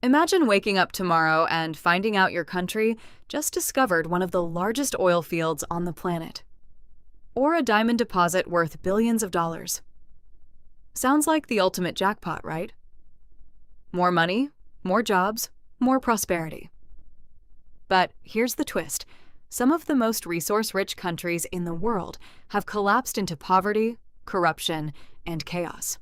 Imagine waking up tomorrow and finding out your country just discovered one of the largest oil fields on the planet, or a diamond deposit worth billions of dollars. Sounds like the ultimate jackpot, right? More money, more jobs, more prosperity. But here's the twist. Some of the most resource-rich countries in the world have collapsed into poverty, corruption, and chaos,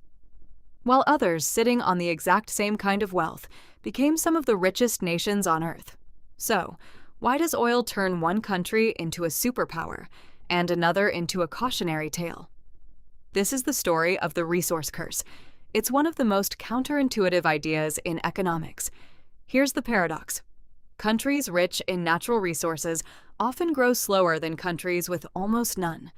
while others sitting on the exact same kind of wealth became some of the richest nations on Earth. So, why does oil turn one country into a superpower and another into a cautionary tale? This is the story of the resource curse. It's one of the most counterintuitive ideas in economics. Here's the paradox. Countries rich in natural resources often grow slower than countries with almost none.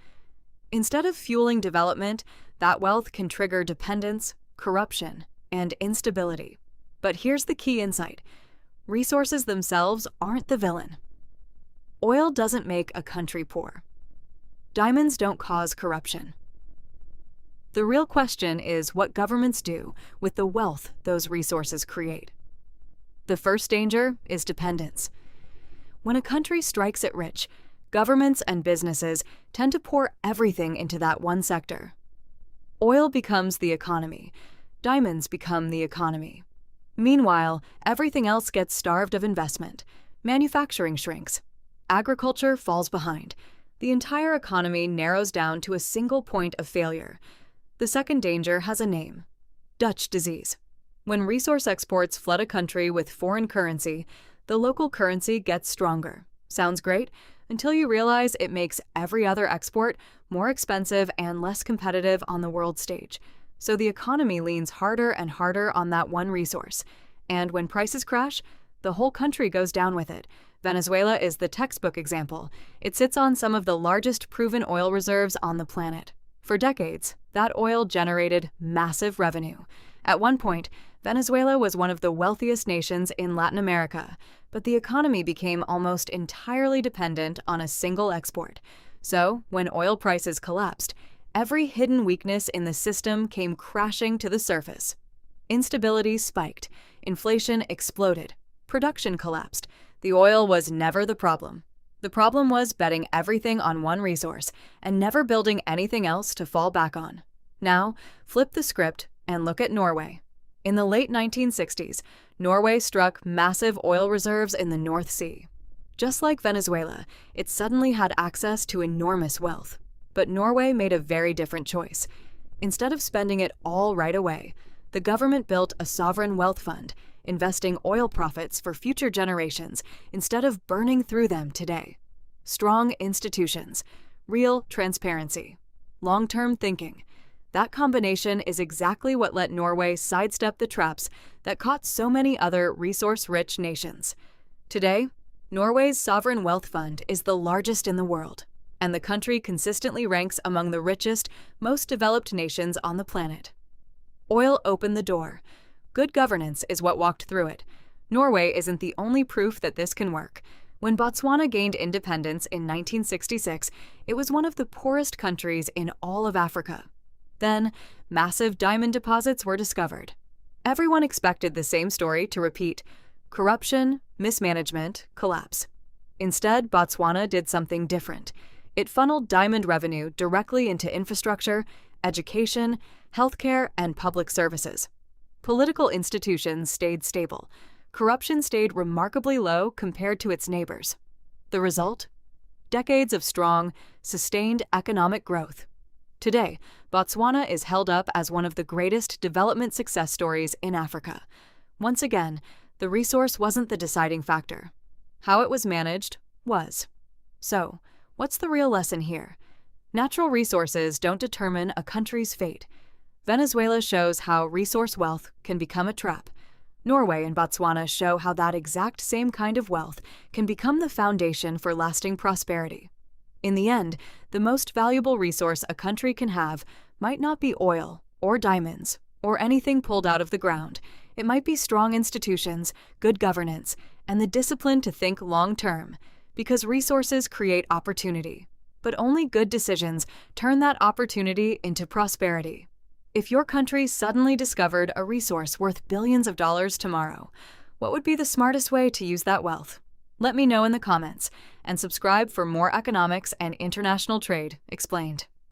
Instead of fueling development, that wealth can trigger dependence, corruption, and instability. But here's the key insight. Resources themselves aren't the villain. Oil doesn't make a country poor. Diamonds don't cause corruption. The real question is what governments do with the wealth those resources create. The first danger is dependence. When a country strikes it rich, governments and businesses tend to pour everything into that one sector. Oil becomes the economy. Diamonds become the economy. Meanwhile, everything else gets starved of investment. Manufacturing shrinks. Agriculture falls behind. The entire economy narrows down to a single point of failure. The second danger has a name: Dutch disease. When resource exports flood a country with foreign currency, the local currency gets stronger. Sounds great, until you realize it makes every other export more expensive and less competitive on the world stage. So the economy leans harder and harder on that one resource. And when prices crash, the whole country goes down with it. Venezuela is the textbook example. It sits on some of the largest proven oil reserves on the planet. For decades, that oil generated massive revenue. At one point, Venezuela was one of the wealthiest nations in Latin America, but the economy became almost entirely dependent on a single export. So, when oil prices collapsed, every hidden weakness in the system came crashing to the surface. Instability spiked, inflation exploded, production collapsed. The oil was never the problem. The problem was betting everything on one resource and never building anything else to fall back on. Now, flip the script and look at Norway. In the late 1960s, Norway struck massive oil reserves in the North Sea. Just like Venezuela, it suddenly had access to enormous wealth. But Norway made a very different choice. Instead of spending it all right away, the government built a sovereign wealth fund, investing oil profits for future generations instead of burning through them today. Strong institutions, real transparency, long-term thinking. That combination is exactly what let Norway sidestep the traps that caught so many other resource-rich nations. Today, Norway's sovereign wealth fund is the largest in the world, and the country consistently ranks among the richest, most developed nations on the planet. Oil opened the door. Good governance is what walked through it. Norway isn't the only proof that this can work. When Botswana gained independence in 1966, it was one of the poorest countries in all of Africa. Then, massive diamond deposits were discovered. Everyone expected the same story to repeat: corruption, mismanagement, collapse. Instead, Botswana did something different. It funneled diamond revenue directly into infrastructure, education, healthcare, and public services. Political institutions stayed stable. Corruption stayed remarkably low compared to its neighbors. The result? Decades of strong, sustained economic growth. Today, Botswana is held up as one of the greatest development success stories in Africa. Once again, the resource wasn't the deciding factor. How it was managed was. So, what's the real lesson here? Natural resources don't determine a country's fate. Venezuela shows how resource wealth can become a trap. Norway and Botswana show how that exact same kind of wealth can become the foundation for lasting prosperity. In the end, the most valuable resource a country can have might not be oil or diamonds or anything pulled out of the ground. It might be strong institutions, good governance, and the discipline to think long-term, because resources create opportunity. But only good decisions turn that opportunity into prosperity. If your country suddenly discovered a resource worth billions of dollars tomorrow, What would be the smartest way to use that wealth? Let me know in the comments, and subscribe for more economics and international trade explained.